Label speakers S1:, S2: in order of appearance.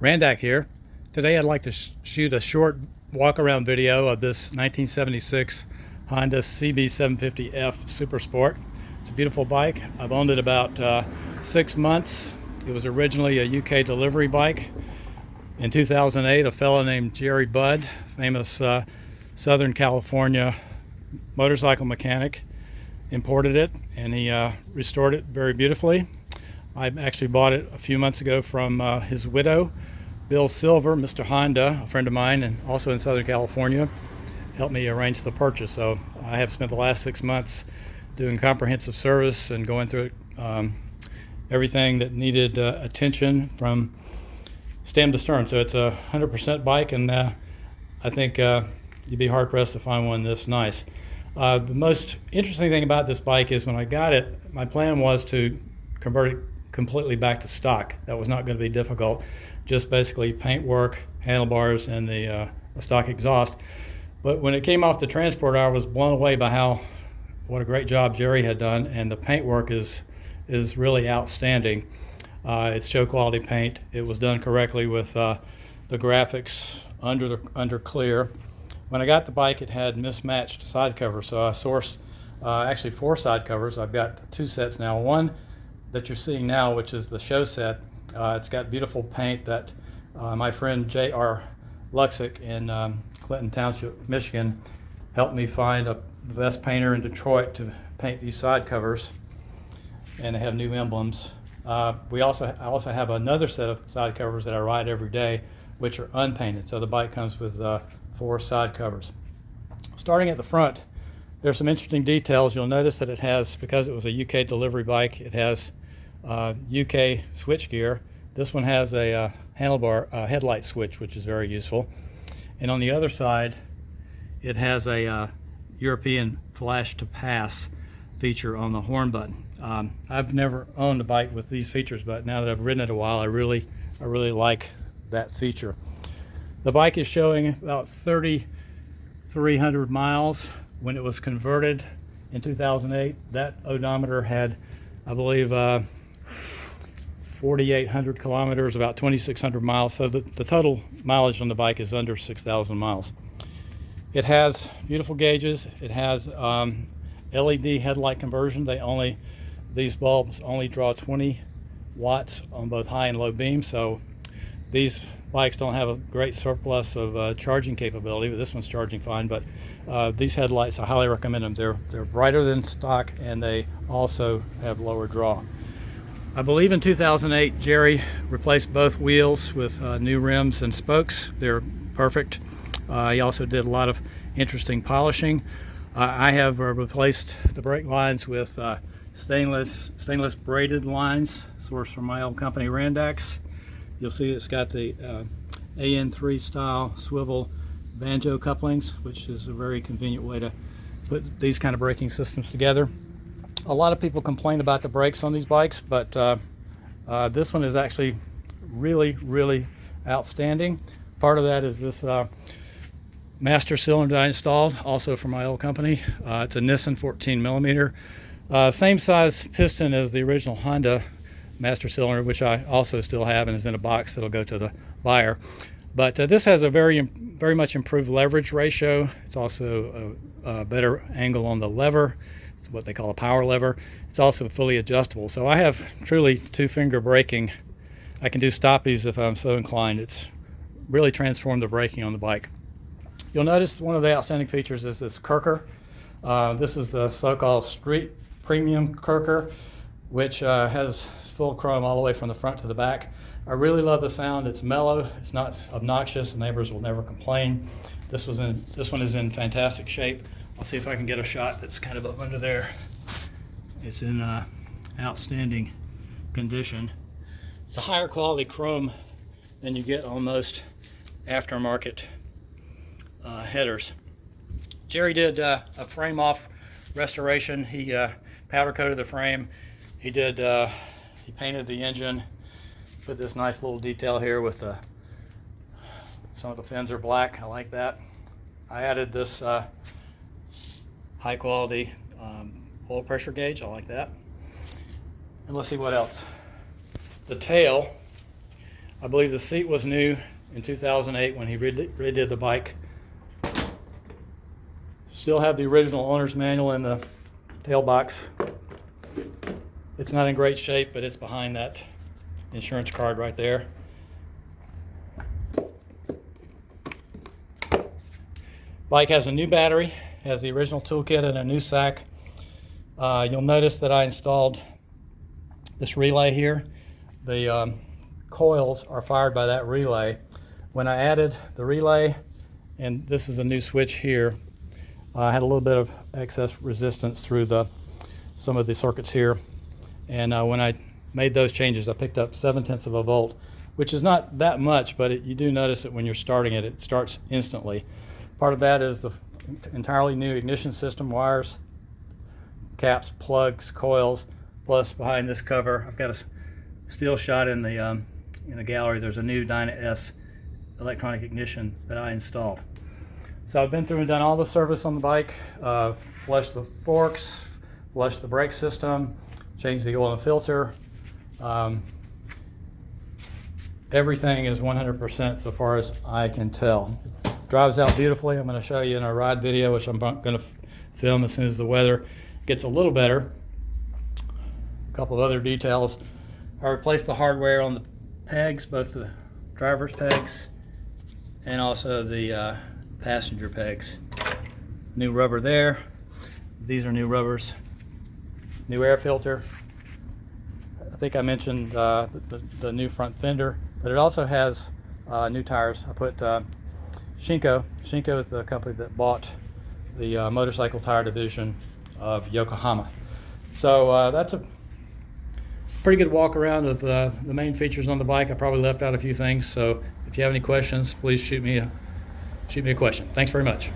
S1: Randakk here. Today I'd like to shoot a short walk-around video of this 1976 Honda CB750F Super Sport. It's a beautiful bike. I've owned it about 6 months. It was originally a UK delivery bike. In 2008, a fellow named Jerry Budd, famous Southern California motorcycle mechanic, imported it, and he restored it very beautifully. I actually bought it a few months ago from his widow, Bill Silver. Mr. Honda, a friend of mine and also in Southern California, helped me arrange the purchase. So I have spent the last 6 months doing comprehensive service and going through it, everything that needed attention from stem to stern. So it's a 100% bike, and I think you'd be hard pressed to find one this nice. The most interesting thing about this bike is when I got it, my plan was to convert it completely back to stock. That was not going to be difficult. Just basically paint work, handlebars, and the stock exhaust. But when it came off the transport, I was blown away by what a great job Jerry had done, and the paint work is really outstanding. It's show quality paint. It was done correctly with the graphics under clear. When I got the bike, it had mismatched side covers, so I sourced actually 4 side covers. I've got 2 sets now. One that you're seeing now, which is the show set. It's got beautiful paint that my friend J.R. Luxick in Clinton Township, Michigan, helped me find the best painter in Detroit to paint these side covers, and they have new emblems. I also have another set of side covers that I ride every day, which are unpainted. So the bike comes with 4 side covers. Starting at the front, there's some interesting details. You'll notice that it has, because it was a UK delivery bike, it has UK switchgear. This one has a handlebar headlight switch, which is very useful. And on the other side, it has a European flash to pass feature on the horn button. I've never owned a bike with these features, but now that I've ridden it a while, I really like that feature. The bike is showing about 3,300 miles. When it was converted in 2008, that odometer had, I believe, 4,800 kilometers, about 2,600 miles. So the total mileage on the bike is under 6,000 miles. It has beautiful gauges. It has LED headlight conversion. These bulbs only draw 20 watts on both high and low beam. So these bikes don't have a great surplus of charging capability, but this one's charging fine. But these headlights, I highly recommend them. They're brighter than stock, and they also have lower draw. I believe in 2008, Jerry replaced both wheels with new rims and spokes. They're perfect. He also did a lot of interesting polishing. I have replaced the brake lines with stainless braided lines sourced from my old company, Randakk. You'll see it's got the AN3 style swivel banjo couplings, which is a very convenient way to put these kind of braking systems together. A lot of people complain about the brakes on these bikes, but this one is actually really outstanding. Part of that is this master cylinder I installed, also from my old company. It's a Nissan 14 millimeter. Same size piston as the original Honda master cylinder, which I also still have and is in a box that'll go to the buyer. But this has a very much improved leverage ratio. It's also a better angle on the lever. It's what they call a power lever. It's also fully adjustable. So I have truly 2-finger braking. I can do stoppies if I'm so inclined. It's really transformed the braking on the bike. You'll notice one of the outstanding features is this Kirker. This is the so-called street premium Kirker, which has full chrome all the way from the front to the back. I really love the sound. It's mellow. It's not obnoxious. The neighbors will never complain. This one is in fantastic shape. I'll see if I can get a shot that's kind of up under there. It's in outstanding condition. It's a higher quality chrome than you get on most aftermarket headers. Jerry did a frame off restoration. He powder coated the frame. He painted the engine. Put this nice little detail here with some of the fins are black. I like that. I added this high quality oil pressure gauge. I like that. And let's see what else. The tail I believe the seat was new in 2008 when he redid the bike. Still have the original owner's manual in the tail box. It's not in great shape, but it's behind that insurance card right there. Bike has a new battery, has the original toolkit and a new sack. You'll notice that I installed this relay here. The coils are fired by that relay. When I added the relay, and this is a new switch here, I had a little bit of excess resistance through some of the circuits here. And when I made those changes, I picked up 0.7 of a volt, which is not that much, but you do notice that when you're starting it, it starts instantly. Part of that is the entirely new ignition system wires, caps, plugs, coils, plus behind this cover, I've got a steel shot in the gallery. There's a new Dyna S electronic ignition that I installed. So I've been through and done all the service on the bike, flushed the forks, flushed the brake system, changed the oil and filter. Everything is 100% so far as I can tell. Drives out beautifully. I'm going to show you in a ride video, which I'm going to film as soon as the weather gets a little better. A couple of other details. I replaced the hardware on the pegs, both the driver's pegs and also the passenger pegs. New rubber there. These are new rubbers. New air filter. I think I mentioned the new front fender, but it also has new tires. I put Shinko. Shinko is the company that bought the motorcycle tire division of Yokohama. So that's a pretty good walk around of the main features on the bike. I probably left out a few things, so if you have any questions, please shoot me a question. Thanks very much.